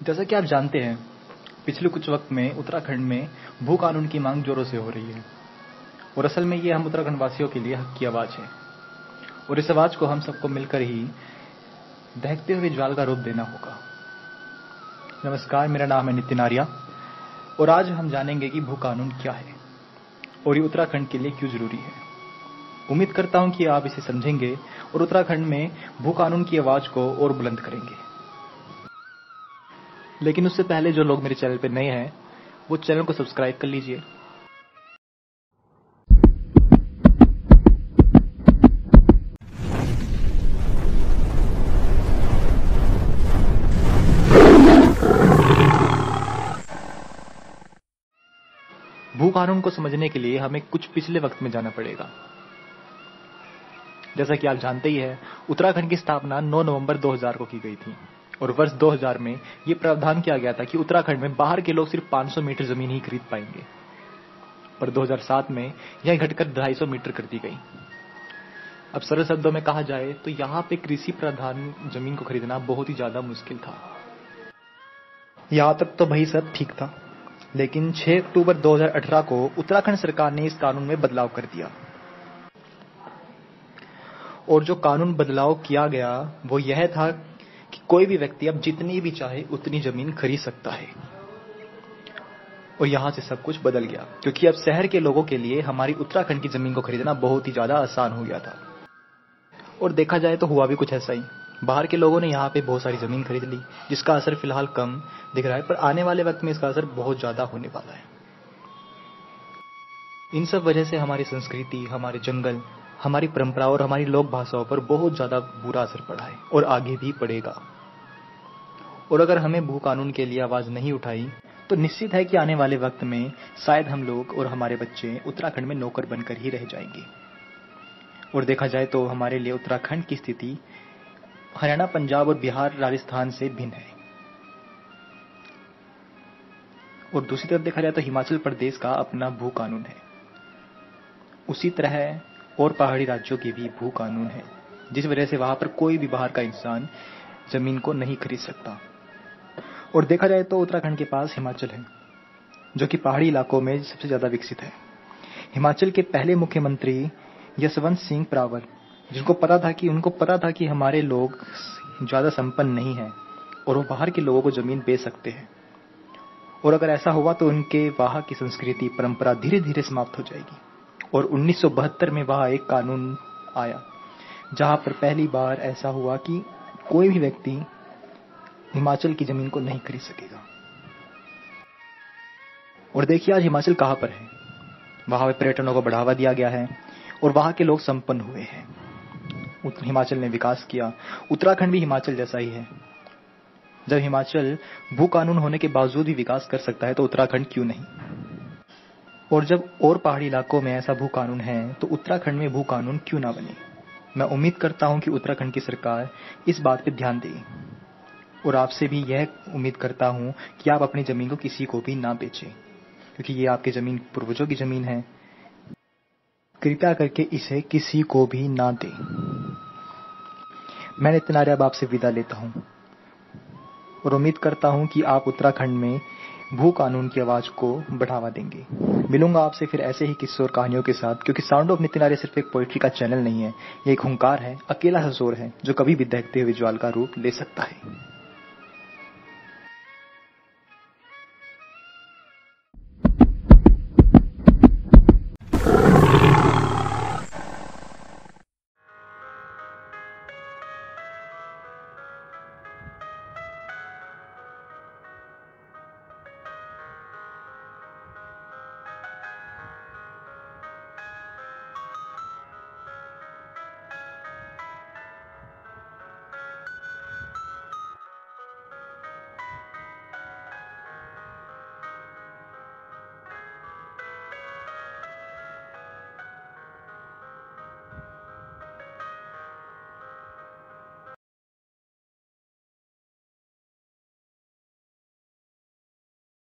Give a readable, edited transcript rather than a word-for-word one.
जैसा कि आप जानते हैं, पिछले कुछ वक्त में उत्तराखंड में भू कानून की मांग जोरों से हो रही है और असल में ये हम उत्तराखंड वासियों के लिए हक की आवाज है और इस आवाज को हम सबको मिलकर ही दहकते हुए ज्वाला का रूप देना होगा। नमस्कार, मेरा नाम है नितिन आर्या और आज हम जानेंगे कि भू कानून क्या है और ये उत्तराखंड के लिए क्यों जरूरी है। उम्मीद करता हूं कि आप इसे समझेंगे और उत्तराखंड में भू कानून की आवाज को और बुलंद करेंगे। लेकिन उससे पहले जो लोग मेरे चैनल पर नए हैं वो चैनल को सब्सक्राइब कर लीजिए। भू कानून को समझने के लिए हमें कुछ पिछले वक्त में जाना पड़ेगा। जैसा कि आप जानते ही हैं, उत्तराखंड की स्थापना 9 नवंबर 2000 को की गई थी और वर्ष 2000 में यह प्रावधान किया गया था कि उत्तराखंड में बाहर के लोग सिर्फ 500 मीटर जमीन ही खरीद पाएंगे, पर 2007 में यह घटकर 250 मीटर कर दी गई। अब सरल शब्दों में कहा जाए तो यहाँ पे कृषि प्रधान जमीन को खरीदना बहुत ही ज्यादा मुश्किल था। यहाँ तक तो भाई सब ठीक था, लेकिन 6 अक्टूबर 2018 को उत्तराखंड सरकार ने इस कानून में बदलाव कर दिया और जो कानून बदलाव किया गया वो यह था कि कोई भी व्यक्ति अब जितनी भी चाहे उतनी जमीन खरीद सकता है। और यहां से सब कुछ बदल गया क्योंकि अब शहर के लोगों के लिए हमारी उत्तराखंड की जमीन को खरीदना बहुत ही ज्यादा आसान हो गया था। और देखा जाए तो हुआ भी कुछ ऐसा ही। बाहर के लोगों ने यहाँ पे बहुत सारी जमीन खरीद ली, जिसका असर फिलहाल कम दिख रहा है, पर आने वाले वक्त में इसका असर बहुत ज्यादा होने वाला है। इन सब वजह से हमारी संस्कृति, हमारे जंगल, हमारी परंपरा और हमारी लोक भाषाओं पर बहुत ज्यादा बुरा असर पड़ा है और आगे भी पड़ेगा। और अगर हमें भू कानून के लिए आवाज नहीं उठाई तो निश्चित है कि आने वाले वक्त में शायद हम लोग और हमारे बच्चे उत्तराखंड में नौकर बनकर ही रह जाएंगे। और देखा जाए तो हमारे लिए उत्तराखंड की स्थिति हरियाणा, पंजाब और बिहार, राजस्थान से भिन्न है। और दूसरी तरफ देखा जाए तो हिमाचल प्रदेश का अपना भू कानून है। उसी तरह और पहाड़ी राज्यों के भी भू कानून है, जिस वजह से वहां पर कोई भी बाहर का इंसान जमीन को नहीं खरीद सकता। और देखा जाए तो उत्तराखंड के पास हिमाचल है, जो कि पहाड़ी इलाकों में सबसे ज्यादा विकसित है। हिमाचल के पहले मुख्यमंत्री यशवंत सिंह परावर, उनको पता था कि हमारे लोग ज्यादा संपन्न नहीं हैं और वो बाहर के लोगों को जमीन बेच सकते हैं। और अगर ऐसा हुआ तो उनके वहां की संस्कृति, परंपरा धीरे धीरे समाप्त हो जाएगी। और 1972 में वहां एक कानून आया जहां पर पहली बार ऐसा हुआ कि कोई भी व्यक्ति हिमाचल की जमीन को नहीं खरीद सकेगा। और देखिए आज हिमाचल कहां पर है। वहां पे पर्यटनों को बढ़ावा दिया गया है और वहां के लोग संपन्न हुए हैं। हिमाचल ने विकास किया। उत्तराखंड भी हिमाचल जैसा ही है। जब हिमाचल भू कानून होने के बावजूद भी विकास कर सकता है तो उत्तराखंड क्यों नहीं। और जब और पहाड़ी इलाकों में ऐसा भू कानून है तो उत्तराखंड में भू कानून क्यों ना बने। मैं उम्मीद करता हूं कि उत्तराखंड की सरकार इस बात पे ध्यान दे और आपसे भी यह उम्मीद करता हूं कि आप अपनी जमीन को किसी को भी ना बेचें, क्योंकि ये आपकी जमीन पूर्वजों की जमीन है। कृपया करके इसे किसी को भी ना दें। मैं नितिन आर्या अब आपसे विदा लेता हूं और उम्मीद करता हूं कि आप उत्तराखंड में भू कानून की आवाज को बढ़ावा देंगे। मिलूंगा आपसे फिर ऐसे ही किस्से और कहानियों के साथ, क्योंकि साउंड ऑफ नितिन आर्या सिर्फ एक पोएट्री का चैनल नहीं है, ये एक हुंकार है, अकेला सा शोर है जो कभी भी दहकते हुए ज्वाला का रूप ले सकता है।